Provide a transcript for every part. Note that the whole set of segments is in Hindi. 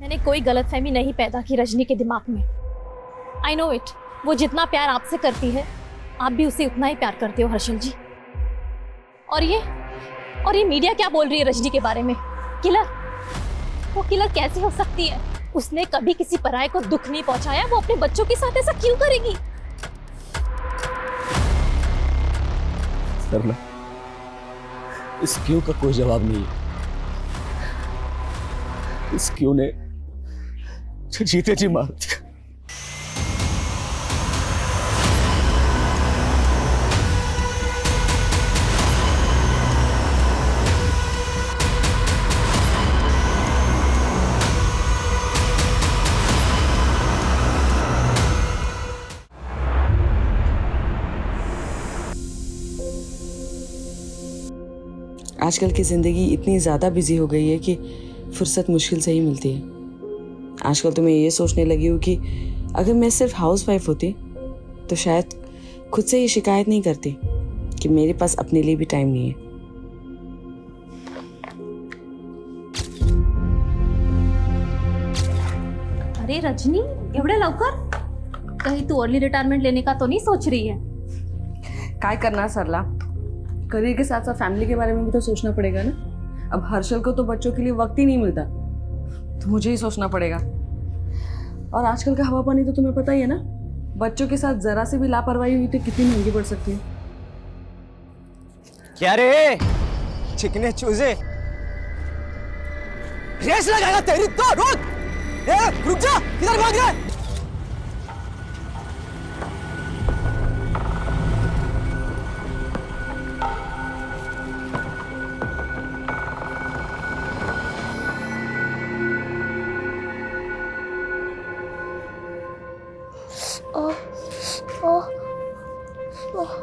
मैंने कोई गलतफहमी नहीं पैदा की रजनी के दिमाग में। आई नो इट, वो जितना प्यार आपसे करती है आप भी उसे उतना ही प्यार करते हो हर्षल जी। और ये मीडिया क्या बोल रही है रजनी के बारे में? किलर? वो किलर कैसे हो सकती है? उसने कभी किसी पराये को दुख नहीं पहुंचाया, वो अपने बच्चों के साथ ऐसा क्यों करेगी? सरला, इस क्यों का कोई जवाब नहीं है। इस क्यों ने जीते जी मार दिया। आजकल की ज़िंदगी इतनी ज़्यादा बिजी हो गई है कि फुर्सत मुश्किल से ही मिलती है। आजकल तो मैं ये सोचने लगी हूँ कि अगर मैं सिर्फ हाउस वाइफ होती तो शायद खुद से ये शिकायत नहीं करती कि मेरे पास अपने लिए भी टाइम नहीं है। अरे रजनी, एवढे लवकर? कहीं तू अर्ली रिटायरमेंट लेने का तो नहीं सोच रही है? काय करना सरला, करियर के साथ साथ फैमिली के बारे में भी तो सोचना पड़ेगा ना। अब हर्षल को तो बच्चों के लिए वक्त ही नहीं मिलता, तो मुझे ही सोचना पड़ेगा। और आजकल का हवा पानी तो तुम्हें पता ही है ना, बच्चों के साथ जरा से भी लापरवाही हुई तो कितनी महंगी पड़ सकती है। क्या रे चिकने चूजे, रेस लगाएगा तेरी तो रुक। रुक जा, किधर भाग रहा है?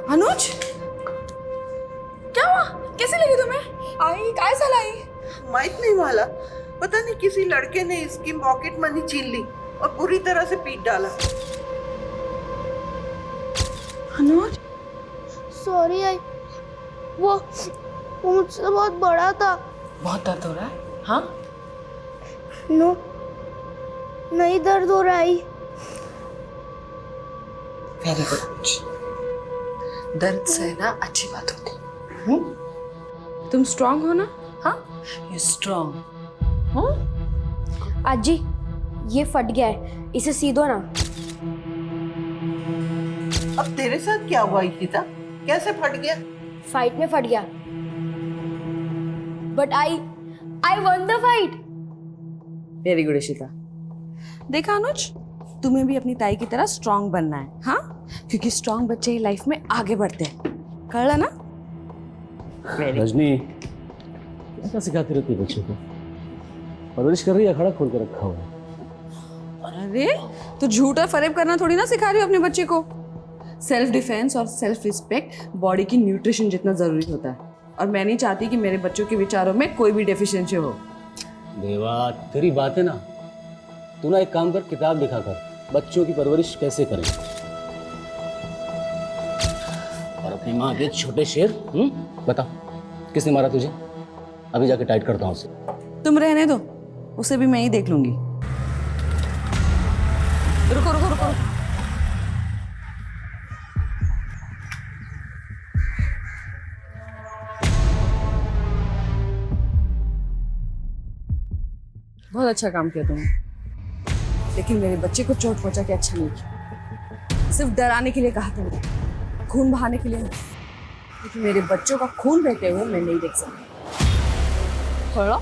अनुज, क्या हुआ? कैसे लगी तुम्हें? आई काय झालं आई? माहित नहीं वाला, पता नहीं किसी लड़के ने इसकी पॉकेट मनी छीन ली और पूरी तरह से पीट डाला। अनुज, सॉरी आई, वो मुझसे बहुत बड़ा था। बहुत दर्द हो रहा है? हाँ? नो, नहीं दर्द हो रहा है। Very good. दर्द सहना अच्छी बात होती। तुम स्ट्रांग हो ना? हाँ, यू स्ट्रांग। आजी, ये फट गया है, इसे सी दो ना। अब तेरे साथ क्या हुआ इशिता? कैसे फट गया? फाइट में फट गया, but I one the fight. Very good Ishita. देखा अनुज, तुम्हें भी अपनी ताई की तरह स्ट्रांग बनना है, हाँ? क्योंकि स्ट्रांग बच्चे ही लाइफ में आगे बढ़ते हैं। कर ना? रजनी, क्या सिखाती रहती है बच्चों को? परवरिश कर रही है, खड़ा खोल के रखा हुआ है। अरे तो झूठा फरेब करना थोड़ी ना सिखा रही हो अपने बच्चे को। सेल्फ डिफेंस और सेल्फ रिस्पेक्ट बॉडी की न्यूट्रिशन जितना जरूरी होता है, और मैं नहीं चाहती कि मेरे बच्चों के विचारों में कोई भी डेफिशिएंसी हो। देवा, तेरी बात है ना, तू ना एक काम कर, किताब लिखा कर, बच्चों की परवरिश कैसे करें। और अपनी माँ के छोटे शेर, बता किसने मारा तुझे? अभी जाके टाइट करता हूँ उसे। तुम रहने दो, उसे भी मैं ही देख लूंगी। रुको रुको रुको, बहुत अच्छा काम किया तुमने, लेकिन मेरे बच्चे को चोट पहुंचा के अच्छा नहीं किया। सिर्फ डराने के लिए कहा तुमने, खून बहाने के लिए नहीं। लेकिन मेरे बच्चों का खून बहते हुए मैं नहीं देख सकती। थोड़ा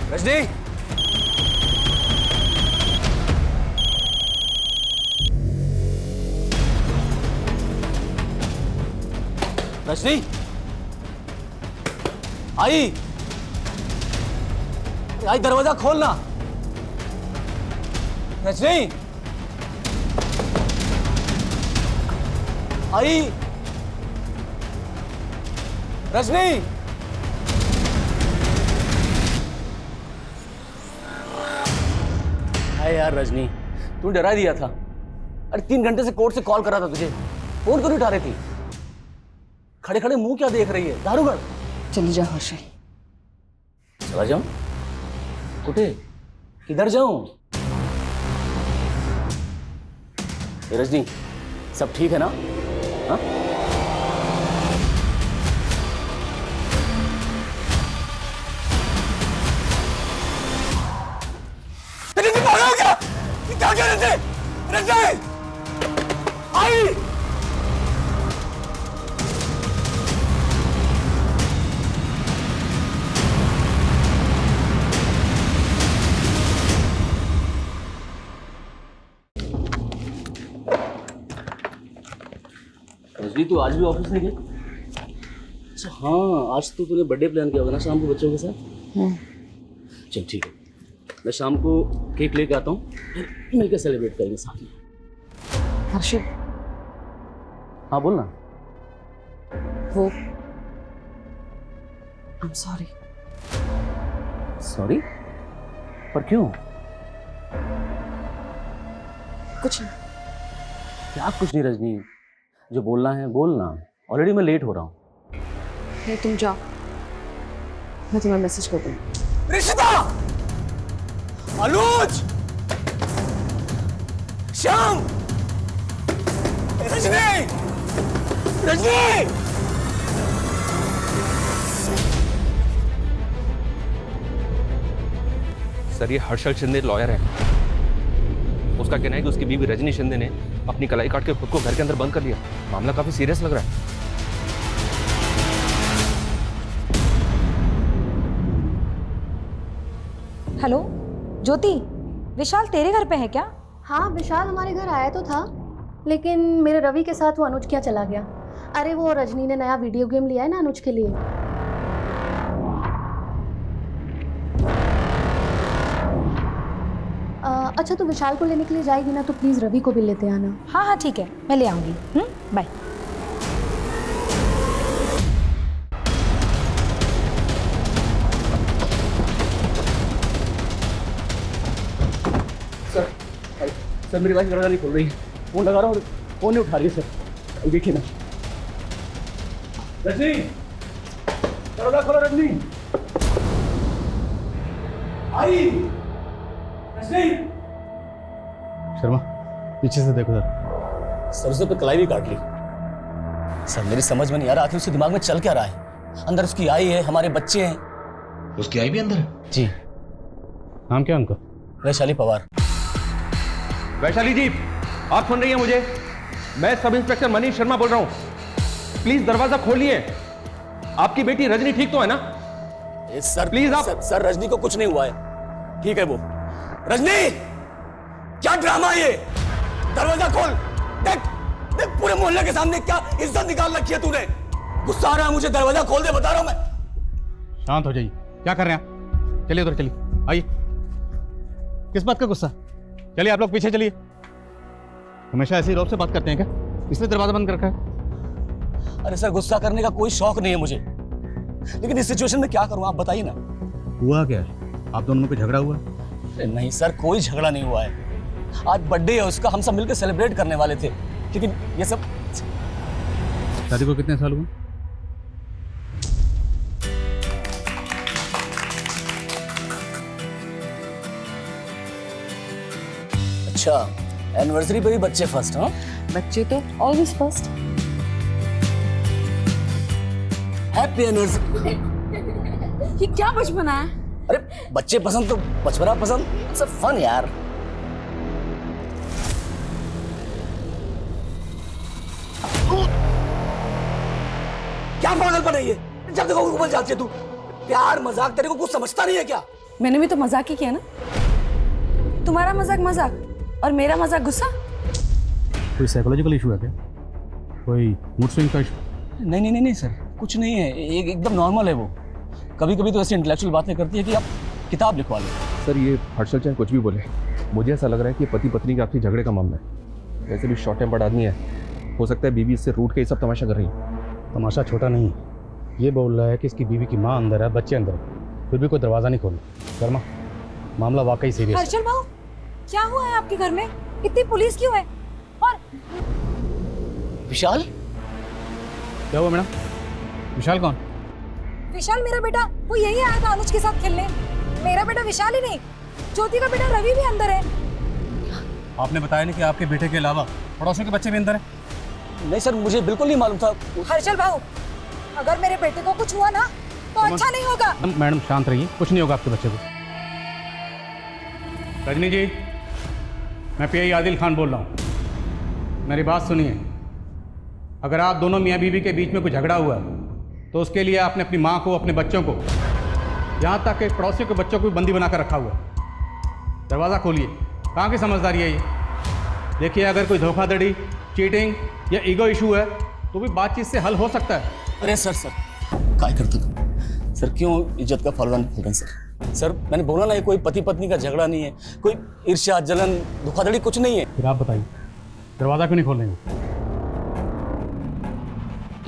रजनी, रजनी, आई, आई दरवाजा खोलना। रजनी, आई, रजनी। हाय यार रजनी, तू डरा दिया था। अरे 3 घंटे से कोर्ट से कॉल कर रहा था तुझे, फोन क्यों नहीं उठा रही थी? खड़े खड़े मुंह क्या देख रही है? दारूगढ़ चली जा हर्षल। चला जाऊं? कुटे? किधर जाऊं? ए रजनी, सब ठीक है ना? हाँ? तेरे दिमाग में क्या? ये क्या कह रहे थे? रजनी! आई! रजनी, तू आज भी ऑफिस नहीं गई? अच्छा हाँ, आज तो तूने बर्थडे प्लान किया होगा ना शाम को बच्चों के साथ? चल ठीक है, मैं शाम को केक लेके आता हूँ, फिर मिलकर सेलिब्रेट करेंगे साथ में। हर्षल, हाँ बोल ना। वो आई एम सॉरी। सॉरी? पर क्यों? कुछ नहीं। क्या कुछ नहीं रजनी, जो बोलना है बोलना। ऑलरेडी मैं लेट हो रहा हूँ। नहीं, तुम जाओ, मैं तुम्हें मैसेज कर दूँ। रिश्ता! अनुज! श्याम! रजनी! रजनी! सर, ये हर्षल शिंदे लॉयर है। उसका कहना है कि उसकी बीवी रजनी शिंदे ने अपनी कलाई काट के खुद को घर के अंदर बंद कर लिया। मामला काफी सीरियस लग रहा है। हेलो ज्योति, विशाल तेरे घर पे है क्या? हाँ, विशाल हमारे घर आया तो था, लेकिन मेरे रवि के साथ वो अनुज क्या चला गया। अरे वो रजनी ने नया वीडियो गेम लिया है ना अनुज के लिए। अच्छा, तो विशाल को लेने के लिए जाएगी ना, तो प्लीज़ रवि को भी लेते आना। हाँ हाँ ठीक है, मैं ले आऊँगी। बाय। सर मेरी वाइफ दरवाजा नहीं खोल रही है, फोन लगा रहा हूँ, फोन नहीं उठा रही है सर। देखिए ना। रजनी, दरवाजा खोलो रजनी। आई, रजनी। शर्मा, पीछे से देखो सर। सरसों पे कलाई भी काट ली। सर मेरी समझ में नहीं आ रहा आखिर उसके दिमाग में चल क्या रहा है। अंदर उसकी आई है, हमारे बच्चे हैं। उसकी आई भी अंदर है? जी। नाम क्या उनका? वैशाली पवार। वैशाली जी, आप सुन रही हैं मुझे? मैं सब इंस्पेक्टर मनीष शर्मा बोल रहा हूं। प्लीज दरवाजा खोलिए। आपकी बेटी रजनी ठीक तो है ना? सर प्लीज आप। सर रजनी को कुछ नहीं हुआ है, ठीक है वो। रजनी! क्या ड्रामा है ये? दरवाजा खोल। देख, देख पूरे मोहल्ले के सामने क्या इज्जत निकाल रखी है तूने। गुस्सा आ रहा है मुझे, दरवाजा खोल दे, बता रहा हूं मैं। शांत हो जाइए, क्या कर रहे हैं आप? चलिए उधर चलिए, आइए। किस बात का गुस्सा? चलिए आप लोग पीछे चलिए। हमेशा ऐसे ही रौब से बात करते हैं क्या? इसने दरवाजा बंद कर रखा है। अरे सर, गुस्सा करने का कोई शौक नहीं है मुझे, लेकिन इस सिचुएशन में क्या करूं आप बताइए ना। हुआ क्या है? आप दोनों में कोई झगड़ा हुआ है? नहीं सर, कोई झगड़ा नहीं हुआ है। आज बर्थडे है उसका, हम सब मिलकर सेलिब्रेट करने वाले थे, लेकिन ये सब। शादी को कितने साल हुए? अच्छा, एनिवर्सरी पे भी बच्चे फर्स्ट? हाँ, बच्चे तो ऑलवेज फर्स्ट। Happy anniversary. ये क्या बचपना है? अरे बच्चे पसंद तो बचपना पसंद, इट्स अ फन यार। क्या पागलपन है ये? जब देखो उबल जाती है तू। प्यार मजाक तेरे को कुछ समझता नहीं है क्या? मैंने भी तो मजाक ही किया ना। तुम्हारा मजाक मजाक और मेरा मजाक गुस्सा। कोई साइकोलॉजिकल इशू है क्या? कोई मूड स्विंग का इशू? नहीं नहीं नहीं नहीं सर, कुछ नहीं है, एकदम नॉर्मल है वो। कभी कभी तो ऐसी इंटेलेक्चुअल बातें करती है कि आप किताब लिखवा लो। सर ये हर्षल चाहे कुछ भी बोले, मुझे ऐसा लग रहा है कि पति पत्नी के आपसी झगड़े का मामला है। वैसे भी शॉर्ट टेम्पर्ड आदमी है, हो सकता है बीवी इससे रूठ के ये सब तमाशा कर रही है। तमाशा छोटा नहीं, ये बोल रहा है कि इसकी बीवी की माँ अंदर है, बच्चे अंदर है, फिर भी कोई दरवाज़ा नहीं खोला। शर्मा, मामला वाकई सीरियस है। हर्षल भाऊ, क्या हुआ है आपके घर में? इतनी पुलिस क्यों है? और विशाल, क्या हुआ मैडम? विशाल कौन? विशाल मेरा बेटा, वो यही आया था अनुज के साथ खेलने। मेरा बेटा विशाल ही नहीं, ज्योति का बेटा रवि भी अंदर है। आपने बताया नहीं कि आपके बेटे के अलावा पड़ोसियों के बच्चे भी अंदर हैं? नहीं सर, मुझे बिल्कुल नहीं मालूम था। हर्षल भाऊ, अगर मेरे बेटे को कुछ हुआ ना तो अच्छा नहीं होगा। मैडम शांत रहिए, कुछ नहीं होगा आपके बच्चे को। रजनी जी, मैं पीआई आदिल खान बोल रहा हूँ, मेरी बात सुनिए। अगर आप दोनों मियाँ बीवी के बीच में कोई झगड़ा हुआ तो उसके लिए आपने अपनी माँ को, अपने बच्चों को, यहाँ तक कि पड़ोसियों के बच्चों को भी बंदी बना कर रखा हुआ। दरवाज़ा खोलिए। कहाँ की समझदारी है ये? देखिए, अगर कोई धोखाधड़ी, चीटिंग या ईगो इशू है तो भी बातचीत से हल हो सकता है। अरे सर क्या करते तुम? सर क्यों इज्जत का फलदान खोल रहे हैं सर? सर मैंने बोला ना, ये कोई पति पत्नी का झगड़ा नहीं है, कोई ईर्ष्या, जलन, धोखाधड़ी कुछ नहीं है। फिर आप बताइए, दरवाज़ा क्यों नहीं खोल रहे?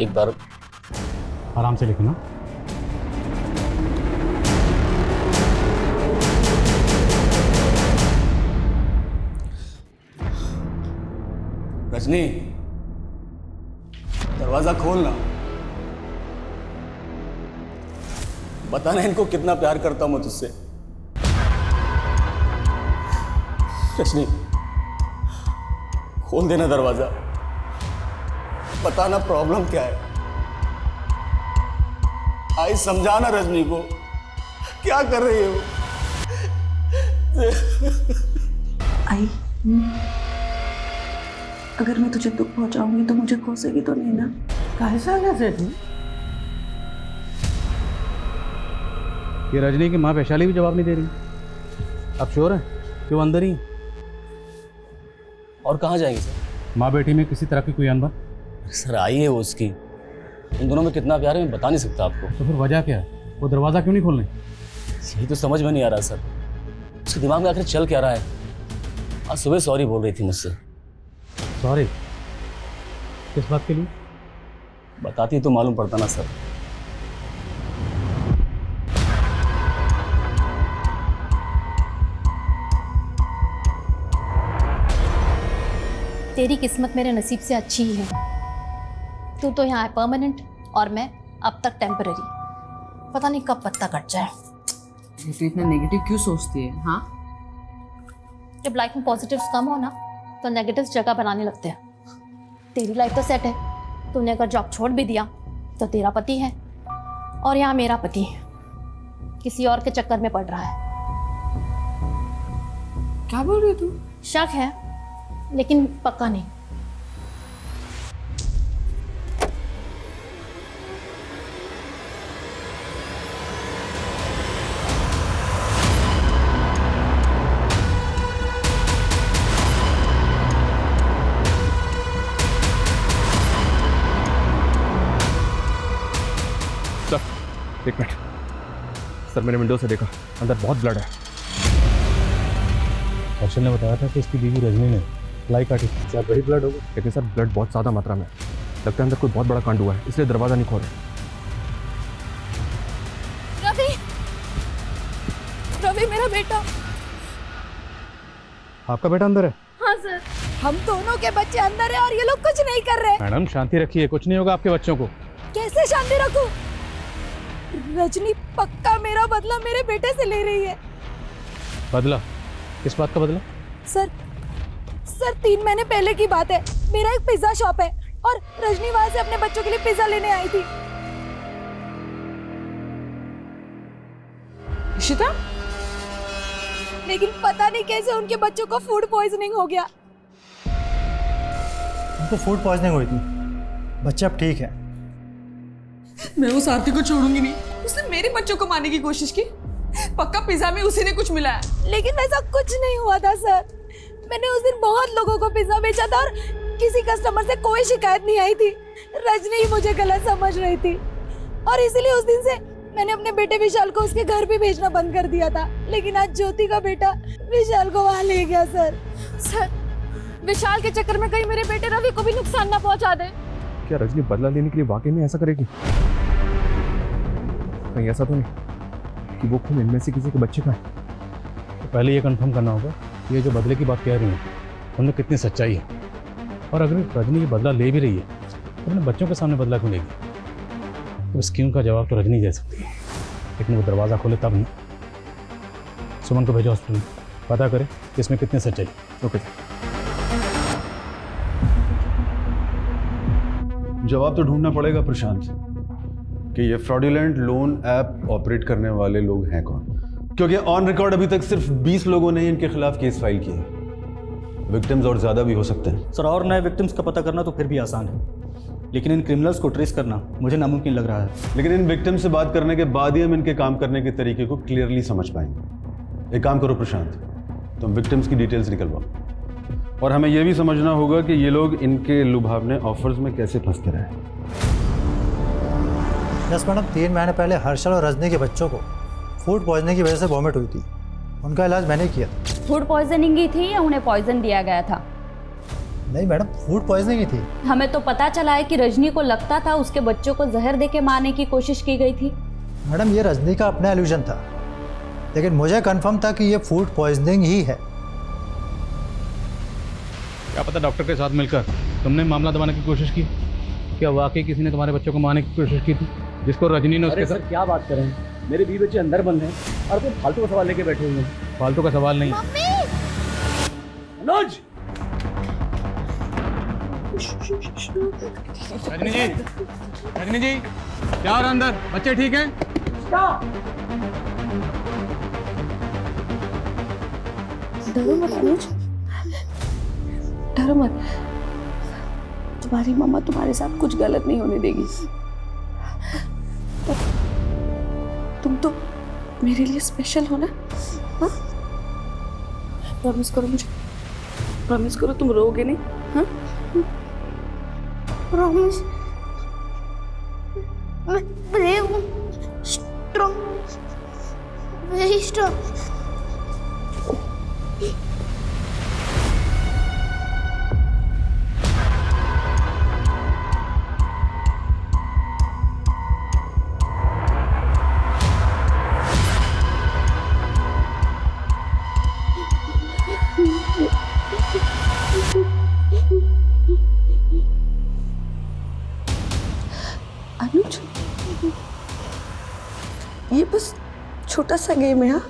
एक बार आराम से लिखना। रजनी, दरवाजा खोलना। बताना इनको कितना प्यार करता हूं मैं तुझसे। रजनी, खोल देना दरवाजा, बताना प्रॉब्लम क्या है। आई समझाना रजनी को, क्या कर रही हो? आई, अगर मैं तुझे दुख पहुंचाऊंगी तो मुझे कोसेगी तो नहीं ना? कैसा लगे तू? ये रजनी की माँ वैशाली भी जवाब नहीं दे रही। आप श्योर हैं कि वो अंदर ही है? और कहाँ जाएंगे सर? माँ बेटी में किसी तरह की कोई अनबन? सर आई है वो उसकी, इन दोनों में कितना प्यार है मैं बता नहीं सकता आपको। तो फिर वजह क्या है? वो दरवाज़ा क्यों नहीं खोल रहे? यही तो समझ में नहीं आ रहा सर, उसके दिमाग में आखिर चल क्या रहा है। आज सुबह सॉरी बोल रही थी मुझसे। सॉरी? किस बात के लिए? बताती तो मालूम पड़ता ना सर। तेरी किस्मत मेरे नसीब से अच्छी ही है। तू तो यहाँ है परमानेंट और मैं अब तक टेम्पररी। पता नहीं कब पत्ता कट जाए। ये तो इतना नेगेटिव क्यों सोचती है? हाँ, जब लाइफ में पॉजिटिव्स कम हो ना तो नेगेटिव्स जगह बनाने लगते हैं। तेरी लाइफ तो सेट है, तूने अगर जॉब छोड़ भी दिया तो तेरा पति है और यहाँ मेरा पति किसी और के चक्कर में पड़ रहा है। क्या बोल रही तू? शक है लेकिन पक्का नहीं। सर एक मिनट। सर मैंने विंडो से देखा, अंदर बहुत ब्लड है। हर्षल ने बताया था कि इसकी बीवी रजनी ने लाई काटी। क्या वही ब्लड होगा? लेकिन सर ब्लड बहुत ज़्यादा मात्रा में है। लगता है अंदर कोई बहुत बड़ा कांड हुआ है, इसलिए दरवाज़ा नहीं खोल रहे। रवि, रवि मेरा बेटा। आपका बेटा अंदर है? हाँ सर। हम दोनों के बच्चे अंदर है और ये लोग कुछ नहीं कर रहे। मैडम शांति रखिए, कुछ नहीं होगा आपके बच्चों को। कैसे शांति रखूं? रजनी पक्का मेरा बदला मेरे बेटे से ले रही है। बदला? किस बात का बदला? सर 3 महीने पहले की बात है। मेरा एक पिज्जा शॉप है और रजनी वहां से अपने बच्चों के लिए पिज्जा लेने आई थी। इशिता, लेकिन पता नहीं कैसे उनके बच्चों को फूड पॉइजनिंग हो गया। उनको फूड पॉइजनिंग हुई थी, बच्चा अब ठीक है। मैं उस आरती को छोड़ूंगी नहीं। उसने मेरे बच्चों को मारने की कोशिश की। पक्का पिज्जा में उसी ने कुछ मिलाया। लेकिन ऐसा कुछ नहीं हुआ था सर। मैंने उस दिन बहुत लोगों को पिज्जा बेचा था और किसी कस्टमर से कोई शिकायत नहीं आई थी। रजनी ही मुझे गलत समझ रही थी और इसीलिए उस दिन से मैंने अपने बेटे विशाल को उसके घर भी भेजना बंद कर दिया था, लेकिन आज ज्योति का बेटा विशाल को वहां ले गया सर। विशाल के चक्कर में कहीं मेरे बेटे रवि को भी नुकसान ना पहुंचा दे। क्या रजनी बदला लेने के लिए वाकई में ऐसा करेगी? कहीं ऐसा तो नहीं कि वो खून इनमें से किसी के बच्चे का है? तो पहले ये कंफर्म करना होगा कि ये जो बदले की बात कह रही है उनमें कितनी सच्चाई है, और अगर रजनी ये बदला ले भी रही है तो अपने बच्चों के सामने बदला क्यों लेगी? तो इस क्यों का जवाब तो रजनी दे सकती है, लेकिन वो दरवाज़ा खोले तब नहीं। सुमन को भेजो हॉस्पिटल, पता करे कि इसमें कितनी सच्चाई। ओके। जवाब तो ढूंढना पड़ेगा प्रशांत कि ये फ्रॉडुलेंट लोन ऐप ऑपरेट करने वाले लोग हैं कौन, क्योंकि ऑन रिकॉर्ड अभी तक सिर्फ 20 लोगों ने इनके खिलाफ केस फाइल किया है। विक्टिम्स और ज़्यादा भी हो सकते हैं। सर, और नए विक्टिम्स का पता करना तो फिर भी आसान है, लेकिन इन क्रिमिनल्स को ट्रेस करना मुझे नामुमकिन लग रहा है। लेकिन इन विक्टिम्स से बात करने के बाद ही हम इनके काम करने के तरीके को क्लियरली समझ पाएंगे। एक काम करो प्रशांत, तुम विक्टिम्स की डिटेल्स निकलवाओ, और हमें यह भी समझना होगा कि ये लोग इनके लुभावने ऑफर्स में कैसे फंसते रहे। यस मैडम, 3 महीने पहले हर्षल और रजनी के बच्चों को फूड पॉइजनिंग की वजह से वॉमिट हुई थी। उनका इलाज मैंने किया। फूड पॉइजनिंग ही थी या उन्हें पॉइजन दिया गया था? नहीं मैडम, फूड पॉइजनिंग ही थी। हमें तो पता चला है कि रजनी को लगता था उसके बच्चों को जहर देके मारने की कोशिश की गई थी। मैडम, ये रजनी का अपना इल्यूजन था, लेकिन मुझे कंफर्म था कि ये फूड पॉइजनिंग ही है। क्या पता डॉक्टर के साथ मिलकर तुमने मामला दबाने की कोशिश की? क्या वाकई किसी ने तुम्हारे बच्चों को मारने की कोशिश की थी, जिसको रजनी ने उसके सर क्या बात कर रहे हैं? मेरे 20 बच्चे अंदर बंद हैं और कोई फालतू का सवाल लेके बैठे हुए हैं। फालतू का सवाल नहीं। मनोज! रजनी जी क्या हो रहा अंदर? बच्चे ठीक हैं? डरो मत अनुज, डरो मत। तुम्हारी मम्मा तुम्हारे साथ कुछ गलत नहीं होने देगी। तुम तो मेरे लिए स्पेशल हो ना? हाँ, प्रॉमिस करो मुझे, प्रॉमिस करो तुम रोओगे नहीं। हाँ, प्रॉमिस, मैं ब्रेव हूँ, स्ट्रॉन्ग, वेरी स्ट्रॉन्ग। अनुज, ये बस छोटा सा गेम है। हाँ,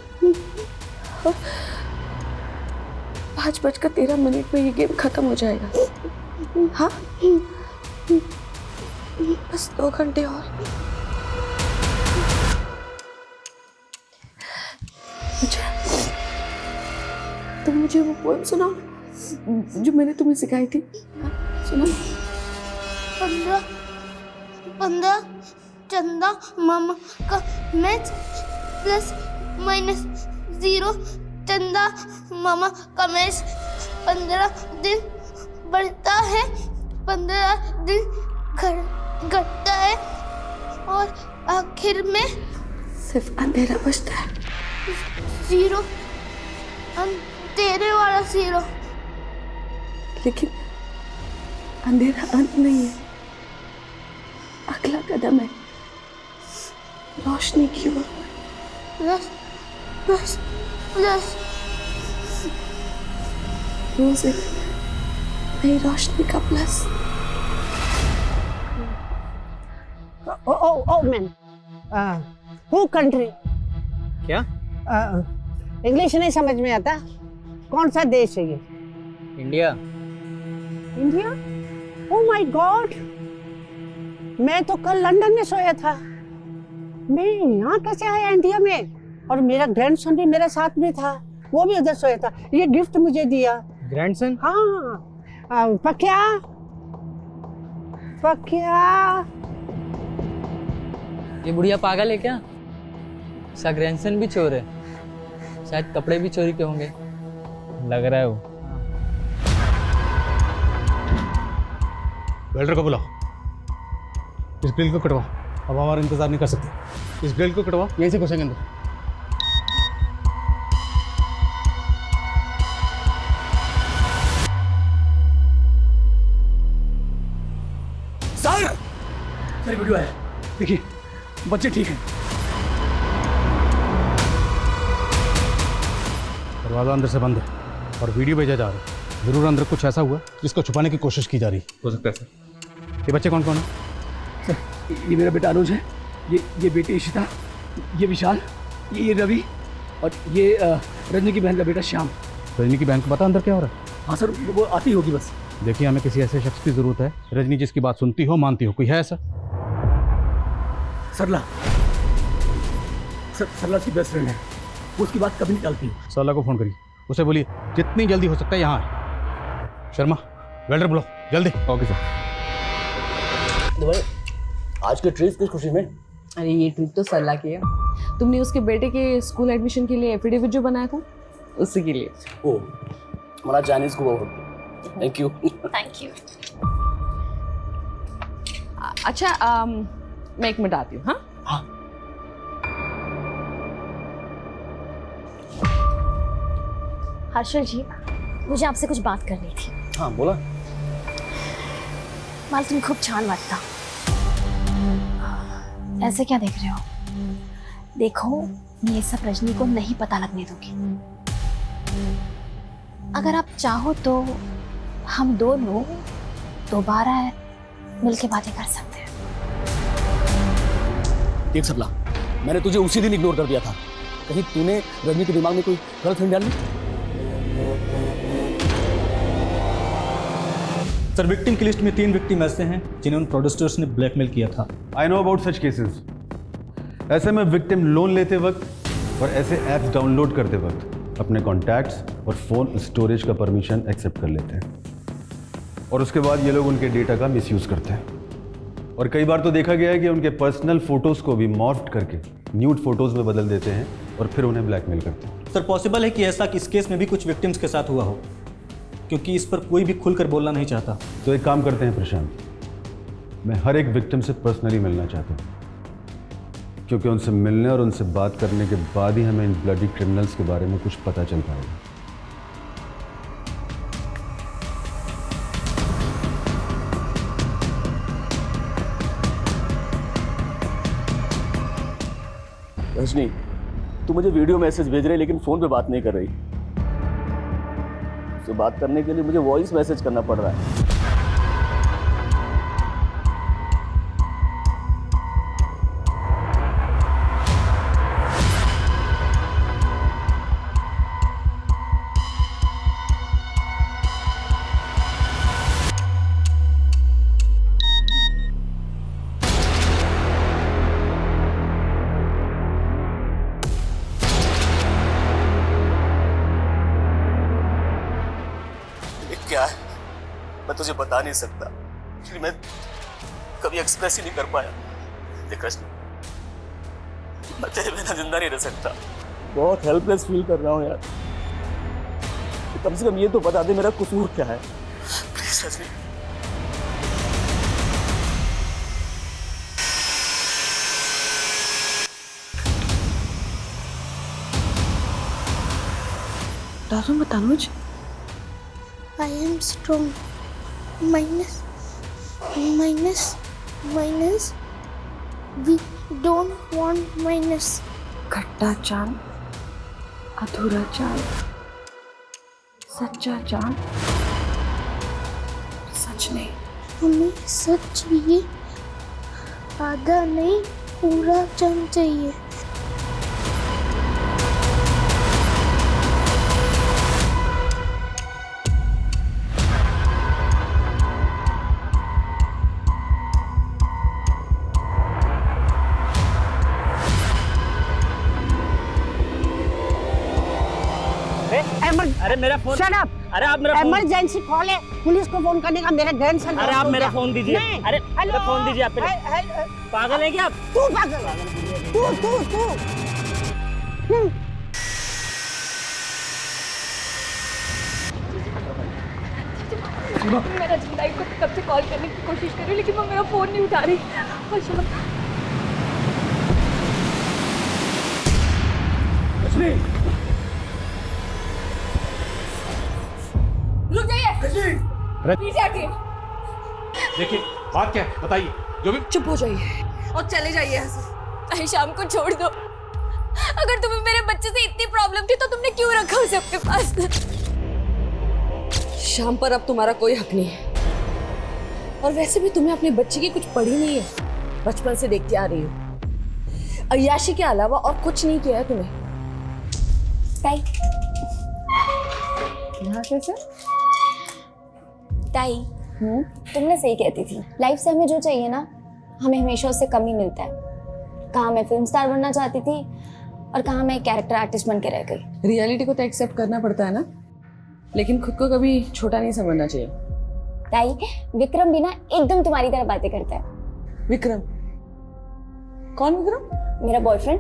5:13 में ये गेम खत्म हो जाएगा। हाँ, बस 2 घंटे और। तुम मुझे वो पोएम सुनाओ जो मैंने तुम्हें सिखाई थी। हाँ, सुनाओ। 15 चंदा मामा का मैच +-0 चंदा मामा का मैच। 15 दिन बढ़ता है, 15 दिन घटता है, और आखिर में सिर्फ अंधेरा बचता है। 0, अंधेरे वाला 0। लेकिन अंधेरा अंत नहीं है, अगला कदम है रोशनी की ओर। प्लस रोज एक नई रोशनी का plus. Oh man, who country? क्या? इंग्लिश नहीं समझ में आता। कौन सा देश है ये? India. India? Oh my God, मैं तो कल लंदन में सोया था। मैं यहाँ कैसे आया इंडिया में? और मेरा ग्रैंडसन भी मेरे साथ में था, वो भी उधर सोया था। ये गिफ्ट मुझे दिया। ग्रैंडसन? हाँ, पक्या ये बुढ़िया पागल है क्या? इसका ग्रैंडसन भी चोर है, शायद कपड़े भी चोरी के होंगे। लग रहा है वो। वेल्डर को बुलाओ, इस बिल को कटवाओ, अब हमारा इंतजार नहीं कर सकते। इस ग्रिल को कटवा, यहीं से घुसेंगे अंदर। सर वीडियो है, देखिए बच्चे ठीक हैं। दरवाजा अंदर से बंद है और वीडियो भेजा जा रहा है। जरूर अंदर कुछ ऐसा हुआ जिसको छुपाने की कोशिश की जा रही हो सकता है सर। ये बच्चे कौन कौन है? सर ये मेरा बेटा अनुज है, ये बेटी इशिता, ये विशाल, ये रवि और ये रजनी की बहन का बेटा श्याम। रजनी की बहन को पता अंदर क्या हो रहा है? हाँ सर, वो आती होगी बस। देखिए, हमें किसी ऐसे शख्स की जरूरत है रजनी जिसकी बात सुनती हो, मानती हो। कोई है ऐसा? सरला, सरला की बेस्ट फ्रेंड है, वो उसकी बात कभी नहीं टालती है। सरला को फोन करिए, उसे बोलिए जितनी जल्दी हो सकता है यहाँ आए। शर्मा, वेल्डर बुलाओ जल्दी। Okay sir. भाई आज के ट्रीट किस खुशी में? अरे ये ट्रिप तो सरला की है। तुमने उसके बेटे के स्कूल एडमिशन के लिए एफिडेविट जो बनाया था, उसी के लिए। ओ, हमारा चाइनीज को बहुत थैंक यू। Thank you. अच्छा, मैं 1 मिनट आती हूँ। हाँ, हर्षल जी, मुझे आपसे कुछ बात करनी थी। हाँ बोला। मला तुम्ही खूप छान वाटता। ऐसे क्या देख रहे हो? देखो, मैं ये सब रजनी को नहीं पता लगने दूंगी। अगर आप चाहो तो हम दोनों दोबारा मिलके बातें कर सकते हैं। देख सबला, मैंने तुझे उसी दिन इग्नोर कर दिया था। कहीं तूने रजनी के दिमाग में कोई गलत फहमी डाल ली? सर, विक्टिम की लिस्ट में 3 विक्टिम ऐसे हैं जिन्हें उन प्रोड्यूसर्स ने ब्लैकमेल किया था। I know about such cases. ऐसे में विक्टिम लोन लेते वक्त और ऐसे ऐप्स डाउनलोड करते वक्त अपने कॉन्टैक्ट्स और फ़ोन स्टोरेज का परमिशन एक्सेप्ट कर लेते हैं और उसके बाद ये लोग उनके डेटा का मिसयूज़ करते हैं। और कई बार तो देखा गया है कि उनके पर्सनल फ़ोटोज़ को भी मॉर्फ्ड करके न्यूड फोटोज़ में बदल देते हैं और फिर उन्हें ब्लैकमेल करते हैं। सर, पॉसिबल है कि ऐसा इस केस में भी कुछ विक्टिम्स के साथ हुआ हो, क्योंकि इस पर कोई भी खुलकर बोलना नहीं चाहता। तो एक काम करते हैं प्रशांत, मैं हर एक विक्टिम से पर्सनली मिलना चाहता हूँ, क्योंकि उनसे मिलने और उनसे बात करने के बाद ही हमें इन ब्लडी क्रिमिनल्स के बारे में कुछ पता चल पाएगा। रजनी, तू मुझे वीडियो मैसेज भेज रही लेकिन फोन पे बात नहीं कर रही। उससे बात करने के लिए मुझे वॉइस मैसेज करना पड़ रहा है। क्या है मैं तुझे बता नहीं सकता, क्योंकि मैं कभी एक्सप्रेस ही नहीं कर पाया। देख रश्मि, मैं तेरे बिना जिंदा नहीं रह सकता। बहुत हेल्पलेस फील कर रहा हूँ यार। कम से कम ये तो बता दे मेरा कसूर क्या है, प्लीज रश्मि। दारू मत अनुज। I am strong. Minus. We don't want minus. खट्टा चांद, अधूरा चांद, सच्चा चांद, सच नहीं। हमें सच चाहिए, आधा नहीं पूरा चांद चाहिए। अरे मेरा फोन। Shut up. अरे आप मेरा फोन। इमरजेंसी कॉल है, पुलिस को फोन करने का। मेरा ग्रैंडसन। अरे आप मेरा फोन दीजिए। अरे हेलो, मेरा फोन दीजिए आप। पागल है क्या आप? तू पागल है। तू मैं रजनी को कब से कॉल करने की कोशिश कर रही हूँ, लेकिन वो मेरा फोन नहीं उठा रही। रजनी रुक जाइए, रज- पीछे हटिए। देखिए बात क्या है बताइए, जो भी। चुप हो जाइए और चले जाइए यहाँ से। आई शाम को छोड़ दो। अगर तुम्हें मेरे बच्चे से इतनी प्रॉब्लम थी तो तुमने क्यों रखा उसे अपने पास? शाम पर अब तुम्हारा कोई हक नहीं है। और वैसे भी तुम्हें अपने बच्चे की कुछ पड़ी नहीं है, बचपन से देखती आ रही हो। अय्याशी के अलावा और कुछ नहीं किया है तुम्हें। ताई, यहाँ कैसे? ताई, तुमने सही कहती थी, लाइफ से हमें जो चाहिए ना, हमें हमेशा उससे कम ही मिलता है। कहाँ मैं फिल्म स्टार बनना चाहती थी और कहाँ मैं कैरेक्टर आर्टिस्ट बन के रह गई। रियलिटी को तो एक्सेप्ट करना पड़ता है ना, लेकिन खुद को कभी छोटा नहीं समझना चाहिए। ताई, विक्रम भी ना एकदम तुम्हारी तरह बातें करता है। विक्रम? कौन विक्रम? मेरा बॉयफ्रेंड।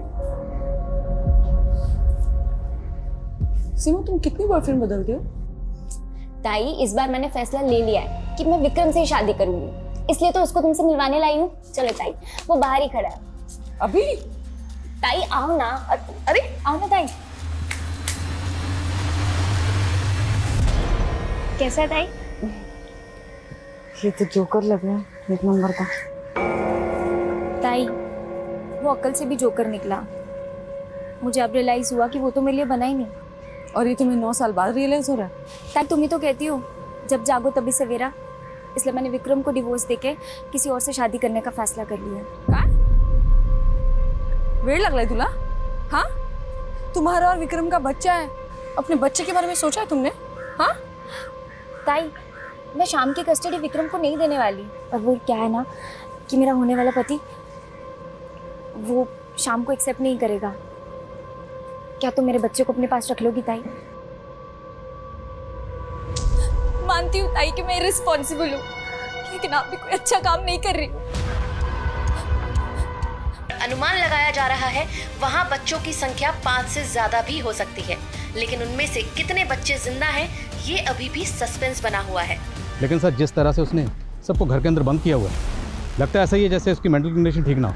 सीमा, तुम कितनी बॉयफ्रेंड बदलती हो? ताई, इस बार मैंने फैसला ले लिया है कि मैं विक्रम से ही शादी करूंगी, इसलिए तो उसको तुमसे मिलवाने लाई हूँ। चलो ताई, वो बाहर ही खड़ा है। अभी? ताई आओ ना। अरे आओ ना ताई। कैसा है ताई? ये तो जोकर लग रहा है, एक नंबर का। ताई, वो अक्ल से भी जोकर निकला। मुझे अब रियलाइज हुआ कि वो तो मेरे लिए बना ही नहीं। और ये तुम्हें 9 साल बाद रियलाइज हो रहा है? ताई, तुम ही तो कहती हो जब जागो तभी सवेरा, इसलिए मैंने विक्रम को डिवोर्स देके किसी और से शादी करने का फैसला कर लिया। क्या? वेड़ लग रहा है तुला? हाँ, तुम्हारा और विक्रम का बच्चा है, अपने बच्चे के बारे में सोचा है तुमने? हाँ ताई, मैं शाम की कस्टडी विक्रम को नहीं देने वाली। और वो क्या है ना कि मेरा होने वाला पति वो शाम को एक्सेप्ट नहीं करेगा। क्या तुम मेरे बच्चे को अपने पास रख लोगी ताई? मानती हूँ ताई कि मैं इररिस्पॉन्सिबल हूँ, लेकिन आप भी कोई अच्छा काम नहीं कर रही हो। अनुमान लगाया जा रहा है वहाँ बच्चों की संख्या 5 से ज्यादा भी हो सकती है, लेकिन उनमें से कितने बच्चे जिंदा हैं ये अभी भी सस्पेंस बना हुआ है। लेकिन सर जिस तरह से उसने सबको घर के अंदर बंद किया हुआ है, लगता है ऐसा ही है जैसे उसकी मेंटल कंडीशन ठीक ना हो।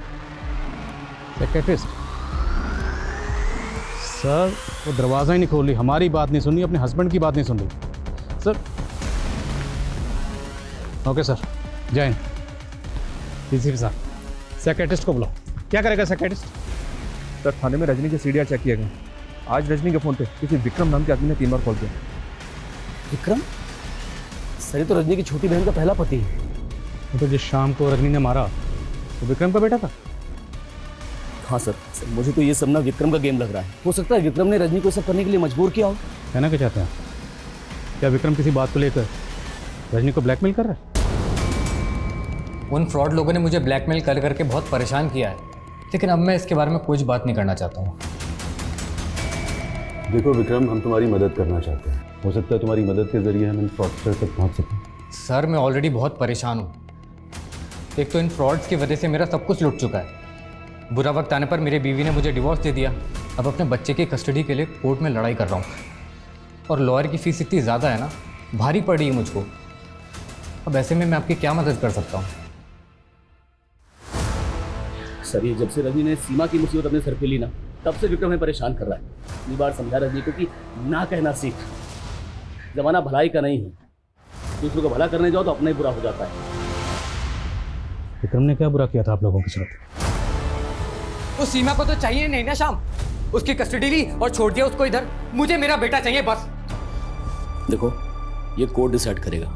साइकियाट्रिस्ट सर, वो दरवाज़ा ही नहीं खोल रही, हमारी बात नहीं सुन रही, अपने हस्बैंड की बात नहीं सुन रही सर। ओके सर, जय हिंद। डीसीपी साहब, साइकियाट्रिस्ट को बुलाओ। क्या करेगा साइकियाट्रिस्ट? सर थाने में रजनी के सीडीआर चेक किए गए। आज रजनी के फ़ोन पे किसी विक्रम नाम के आदमी ने 3 बार कॉल किया। विक्रम? सर ये तो रजनी की छोटी बहन का पहला पति है। वो तो जिस शाम को रजनी ने मारा वो विक्रम का बेटा था। हाँ सर, मुझे तो ये सब ना विक्रम का गेम लग रहा है। हो सकता है विक्रम ने रजनी को सब करने के लिए मजबूर किया हो। कहना क्या चाहते हैं? क्या विक्रम किसी बात को लेकर रजनी को ब्लैकमेल कर रहा है? उन फ्रॉड लोगों ने मुझे ब्लैकमेल कर करके बहुत परेशान किया है, लेकिन अब मैं इसके बारे में कुछ बात नहीं करना चाहता हूँ। देखो विक्रम, हम तुम्हारी मदद करना चाहते हैं। हो सकता है तुम्हारी मदद के जरिए हम इन फ्रॉडस्टर तक पहुँच सकें। सर मैं ऑलरेडी बहुत परेशान हूँ। एक तो इन फ्रॉड्स की वजह से मेरा सब कुछ लुट चुका है। बुरा वक्त आने पर मेरी बीवी ने मुझे डिवोर्स दे दिया। अब अपने बच्चे की कस्टडी के लिए कोर्ट में लड़ाई कर रहा हूँ, और लॉयर की फीस इतनी ज़्यादा है ना, भारी पड़ रही है मुझको। अब ऐसे में मैं आपकी क्या मदद कर सकता हूँ? सर ये जब से रजनी ने सीमा की मुसीबत अपने सर पे ली ना, तब से विक्रम हमें परेशान कर रहा है। इतनी बार समझा रजनी को कि ना कहना सीख, जमाना भलाई का नहीं है। दूसरों को भला करने जाओ तो अपना ही बुरा हो जाता है। विक्रम ने क्या बुरा किया था आप लोगों के साथ? उस सीमा को तो चाहिए नहीं ना शाम, उसकी कस्टडी ली और छोड़ दिया उसको इधर। मुझे मेरा बेटा चाहिए बस। देखो ये कोर्ट डिसाइड करेगा।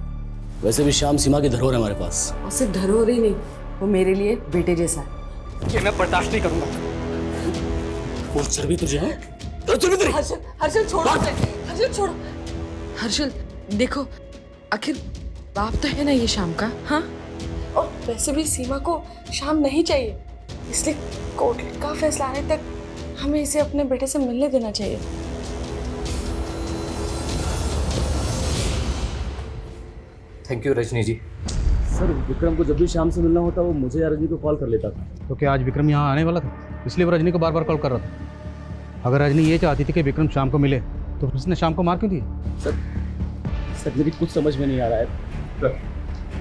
वैसे भी शाम सीमा की धरोहर है हमारे पास। और सिर्फ धरोहर ही नहीं, वो मेरे लिए बेटे जैसा है। ये मैं बर्दाश्त नहीं करूंगा। और चर्बी तुझे है? हर्षल, हर्षल छोड़ो उसे। हर्षल छोड़ो। हर्षल देखो, आखिर बाप तो है ना ये शाम का। हाँ, और वैसे भी सीमा को शाम नहीं चाहिए, इसलिए कोर्ट का फैसला आने तक हमें इसे अपने बेटे से मिलने देना चाहिए। Thank you Rajni ji. Sir Vikram को जब भी शाम से मिलना होता वो मुझे या रजनी को कॉल कर लेता था। तो क्या आज विक्रम यहाँ आने वाला था, इसलिए वो रजनी को बार बार कॉल कर रहा था? अगर रजनी ये चाहती थी कि विक्रम शाम को मिले तो उसने शाम को मार क्यों दी? सर मेरी कुछ समझ में नहीं आ रहा है। सर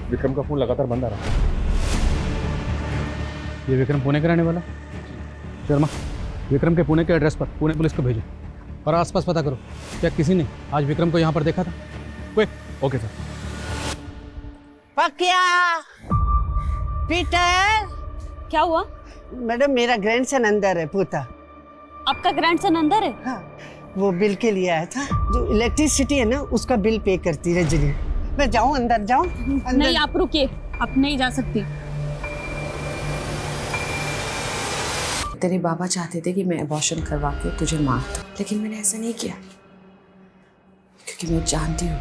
विक्रम का फ़ोन लगातार बंद आ रहा है। ये विक्रम पुणे का रहने वाला? शर्मा, विक्रम के पुणे के एड्रेस पर पुणे पुलिस को भेजो। और आसपास पता करो क्या किसी ने आज विक्रम को यहाँ पर देखा था। Quick. Okay sir. Pakya Peter, क्या हुआ? मैडम मेरा ग्रैंडसन अंदर है। पूता आपका ग्रैंडसन अंदर है? हाँ, वो बिल के लिए आया था। जो इलेक्ट्रिसिटी है ना उसका बिल पे करती है रजनी। मैं जाऊं अंदर जाऊं? नहीं आप रुकिए, आप नहीं जा सकती। तेरे बाबा चाहते थे कि मैं अबॉर्शन करवा के तुझे मार दूं, लेकिन मैंने ऐसा नहीं किया क्योंकि मैं जानती हूँ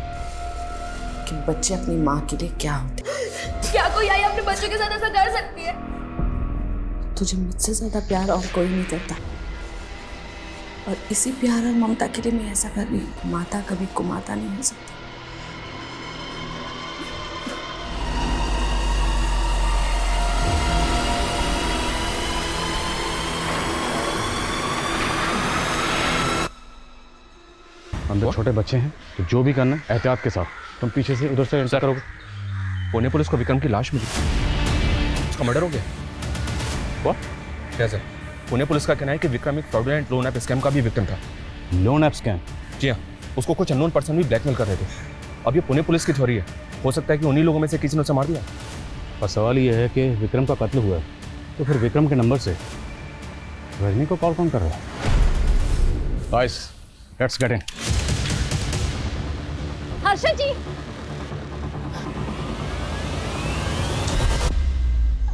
कि बच्चे अपनी माँ के लिए क्या होते हैं। क्या कोई आई अपने बच्चों के साथ ऐसा कर सकती है? तुझे मुझसे ज्यादा प्यार और कोई नहीं करता, और इसी प्यार और ममता के लिए मैं ऐसा कर रही हूँ। माता कभी कुमाता नहीं हो सकती। अंदर छोटे बच्चे हैं तो जो भी करना है एहतियात के साथ। तुम पीछे से उधर से एंटर करोगे। पुणे पुलिस को विक्रम की लाश मिली, उसका मर्डर हो गया। व्हाट? क्या सर? पुणे पुलिस का कहना है कि विक्रम एक फ्रॉडुलेंट लोन ऐप स्कैम का भी विक्टिम था। Loan app scam? जी हाँ, उसको कुछ अननोन पर्सन भी ब्लैकमेल कर रहे थे। अब ये पुणे पुलिस की थ्योरी है, हो सकता है कि उन्हीं लोगों में से किसी ने उसे मार दिया। पर सवाल ये है कि विक्रम का कत्ल हुआ है तो फिर विक्रम के नंबर से रजनी को कॉल कौन कर रहा है? Guys, let's get in. Harshal ji,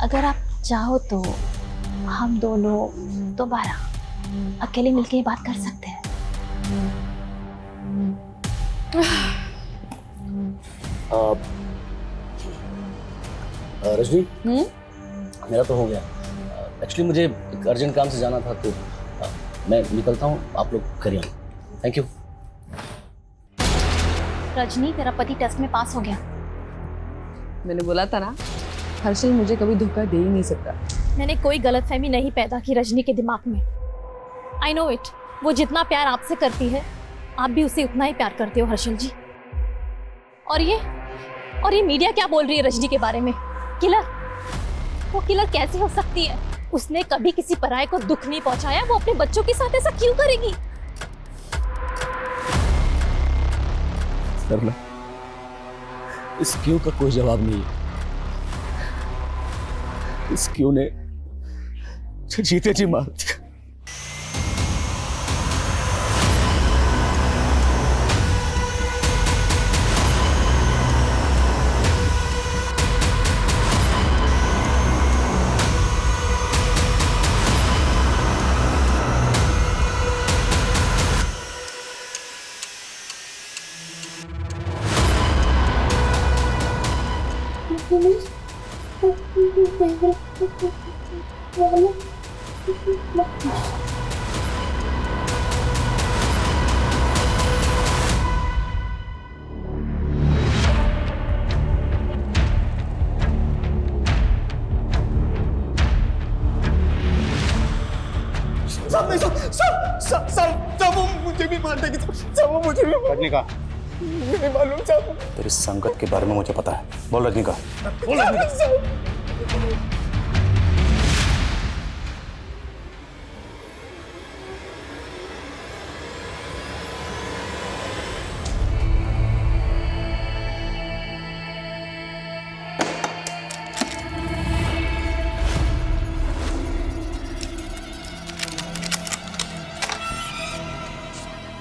अगर आप चाहो तो हम दोनों दोबारा अकेले मिलके ये बात कर सकते हैं। रजनी, मेरा तो हो गया। एक्चुअली मुझे एक अर्जेंट काम से जाना था तो मैं निकलता हूँ, आप लोग करिए। Thank you. रजनी, तेरा पति टेस्ट में पास हो गया। मैंने बोला था ना, हर्षल मुझे कभी धोखा दे ही नहीं सकता। मैंने कोई गलतफहमी नहीं पैदा की रजनी के दिमाग में। आई नो इट, वो जितना प्यार आपसे करती है आप भी उसे उतना ही प्यार करते हो हर्षल जी। और ये मीडिया क्या बोल रही है रजनी के बारे में? किलर? वो किलर कैसे हो सकती है? उसने कभी किसी पराये को दुख नहीं पहुंचाया, वो अपने बच्चों के साथ ऐसा क्यों करेगी? सरला, इस क्यों का कोई जवाब नहीं है। इस क्यों ने जीते जी मार दिया। सब वो मुझे भी मार देगी। सब वो मुझे भी मार। रजनीका, नहीं मालूम सब। तेरी संगत के बारे में मुझे पता है। बोल रजनीका, बोल रजनीका।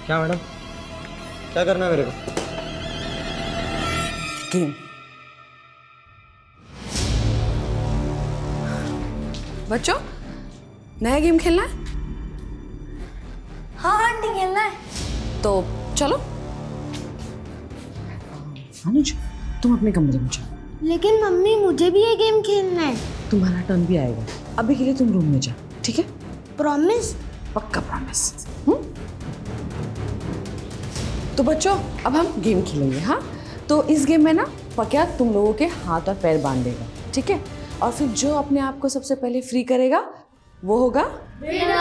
क्या मैडम, क्या करना है मेरे को? गेम। बच्चों, नया गेम खेलना है? हाँ आंटी, खेलना है। तो चलो। अनुज, तुम अपने कमरे में जाओ। लेकिन मम्मी, मुझे भी ये गेम खेलना है। तुम्हारा टर्न भी आएगा। अभी के लिए तुम रूम में जाओ, ठीक है? प्रॉमिस? पक्का प्रॉमिस। तो बच्चों, अब हम गेम खेलेंगे। हाँ, तो इस गेम में ना पक्या तुम लोगों के हाथ और पैर बांध देगा, ठीक है? और फिर जो अपने आप को सबसे पहले फ्री करेगा वो होगा विनर।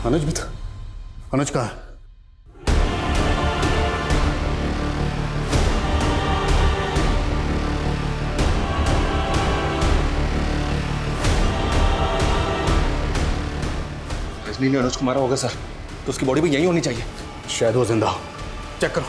अनुज भी था। अनुज कहाँ है? रजनी ने अनुज को मारा होगा सर, तो उसकी बॉडी भी यहीं होनी चाहिए। शायद वो जिंदा हो। चेक करो।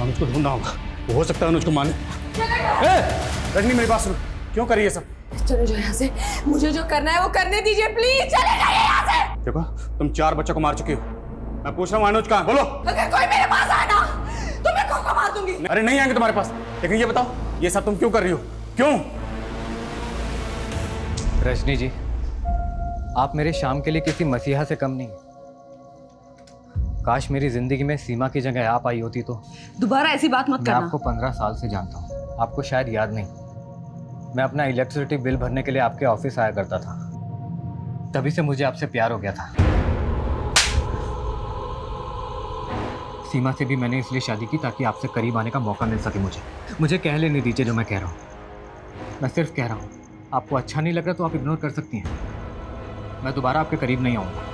अनुज को ढूंढना होगा, वो हो सकता है अनुज को माने। रजनी मेरी बात सुनो, क्यों कर रही है सब? चले जाओ यहाँ से, मुझे जो करना है वो करने दीजिए प्लीज, चले जाइए यहाँ से। देखो तुम 4 बच्चों को मार चुकी हो, मैं पूछ रहा हूँ अनुज कहाँ? बोलो। अगर कोई मेरे पास आए ना तो मैं खुद को मार दूंगी। अरे नहीं आएंगे तुम्हारे पास, लेकिन ये बताओ ये सब तुम क्यों कर रही हो? क्यों? रजनी जी, आप मेरे शाम के लिए किसी मसीहा से कम नहीं। काश मेरी जिंदगी में सीमा की जगह आप आई होती तो। दोबारा ऐसी बात मत मैं करना। आपको 15 साल से जानता हूँ, आपको शायद याद नहीं। मैं अपना इलेक्ट्रिसिटी बिल भरने के लिए आपके ऑफिस आया करता था, तभी से मुझे आपसे प्यार हो गया था। सीमा से भी मैंने इसलिए शादी की ताकि आपसे करीब आने का मौका मिल सके। मुझे कह लेने दीजिए जो मैं कह रहा हूँ। मैं सिर्फ कह रहा हूँ, आपको अच्छा नहीं लग रहा तो आप इग्नोर कर सकती हैं। मैं दोबारा आपके करीब नहीं आऊँगा।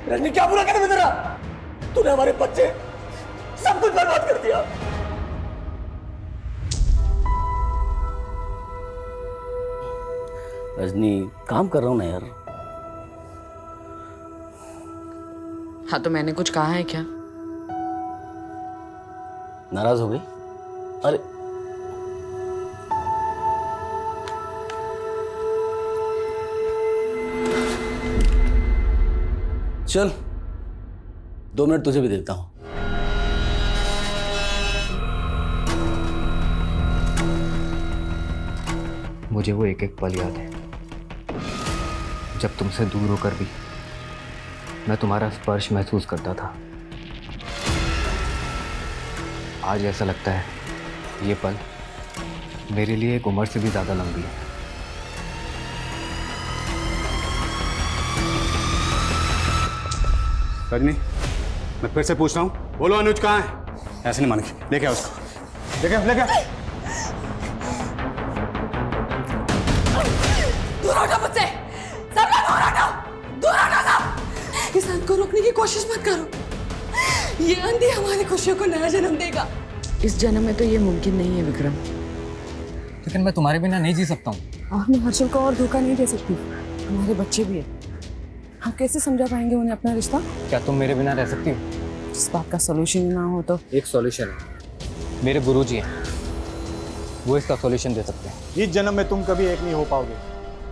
रजनी क्या बुरा कहते तेरा? तूने हमारे बच्चे सब कुछ बर्बाद कर दिया। रजनी काम कर रहा हूँ ना यार। हाँ तो मैंने कुछ कहा है क्या? नाराज हो गई? अरे चल 2 मिनट तुझे भी देता हूं। मुझे वो एक एक पल याद है जब तुमसे दूर होकर भी मैं तुम्हारा स्पर्श महसूस करता था। आज ऐसा लगता है ये पल मेरे लिए एक उम्र से भी ज्यादा लंबी है। रजनी मैं फिर से पूछ रहा हूँ, बोलो अनुज कहाँ है? ऐसे नहीं मानेगी, लेके आओ उसको, लेके आओ, लेके आओ। दूर हटो मुझसे, सब लोग दूर हटो, दूर हटो सब। इस अंत को रोकने की कोशिश मत करो, ये अंधी हमारी खुशियों को नया जन्म देगा। इस जन्म में तो ये मुमकिन नहीं है विक्रम। लेकिन मैं तुम्हारे बिना नहीं जी सकता हूँ। और मैं हर्षल को और धोखा नहीं दे सकती, हमारे बच्चे भी है। हम कैसे समझा पाएंगे उन्हें अपना रिश्ता? क्या तुम मेरे बिना रह सकती हो? इस बात का सॉल्यूशन ना हो तो? एक सॉल्यूशन है, मेरे गुरुजी हैं, वो इसका सॉल्यूशन दे सकते हैं। इस जन्म में तुम कभी एक नहीं हो पाओगे,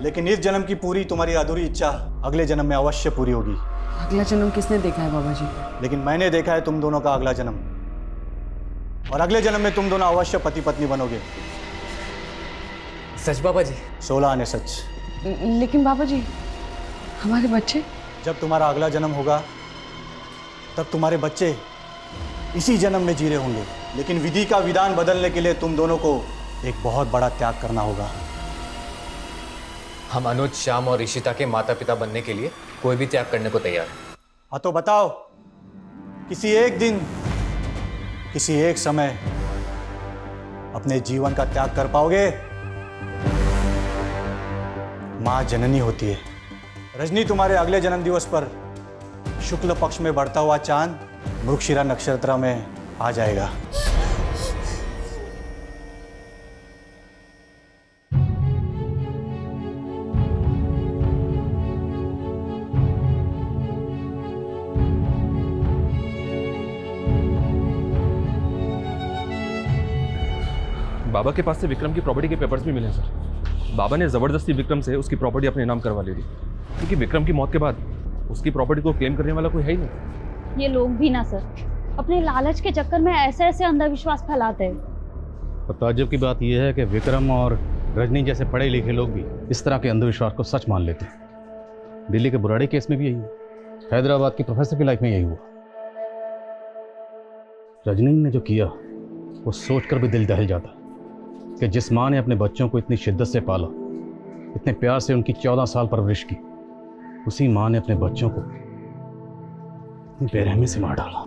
लेकिन इस जन्म की पूरी तुम्हारी अधूरी इच्छा अगले जन्म में अवश्य पूरी होगी। अगला जन्म किसने देखा है बाबा जी? लेकिन मैंने देखा है तुम दोनों का अगला जन्म, और अगले जन्म में तुम दोनों अवश्य पति पत्नी बनोगे। सच बाबा जी? 16 आने सच। लेकिन बाबा जी हमारे बच्चे? जब तुम्हारा अगला जन्म होगा तब तुम्हारे बच्चे इसी जन्म में जी रहे होंगे, लेकिन विधि का विधान बदलने के लिए तुम दोनों को एक बहुत बड़ा त्याग करना होगा। हम अनुज, श्याम और ऋषिता के माता पिता बनने के लिए कोई भी त्याग करने को तैयार है। हाँ तो बताओ, किसी एक दिन, किसी एक समय अपने जीवन का त्याग कर पाओगे? माँ जननी होती है। रजनी, तुम्हारे अगले जन्म दिवस पर शुक्ल पक्ष में बढ़ता हुआ चांद मृगशिरा नक्षत्र में आ जाएगा। बाबा के पास से विक्रम की प्रॉपर्टी के पेपर्स भी मिले सर। बाबा ने ज़बरदस्ती विक्रम से उसकी प्रॉपर्टी अपने नाम करवा ली थी, क्योंकि विक्रम की मौत के बाद उसकी प्रॉपर्टी को क्लेम करने वाला कोई है ही नहीं। ये लोग भी ना सर अपने लालच के चक्कर में ऐसे ऐसे अंधविश्वास फैलाते हैं। और ताज्जुब की बात यह है कि विक्रम और रजनी जैसे पढ़े लिखे लोग भी इस तरह के अंधविश्वास को सच मान लेते हैं। दिल्ली के बुराड़ी केस में भी यही हुआ, हैदराबाद की प्रोफेसर की लाइफ में यही हुआ। रजनी ने जो किया वो सोचकर भी दिल दहल जाता कि जिस माँ ने अपने बच्चों को इतनी शिद्दत से पाला, इतने प्यार से उनकी 14 साल परवरिश की, उसी माँ ने अपने बच्चों को इतनी बेरहमी से मार डाला।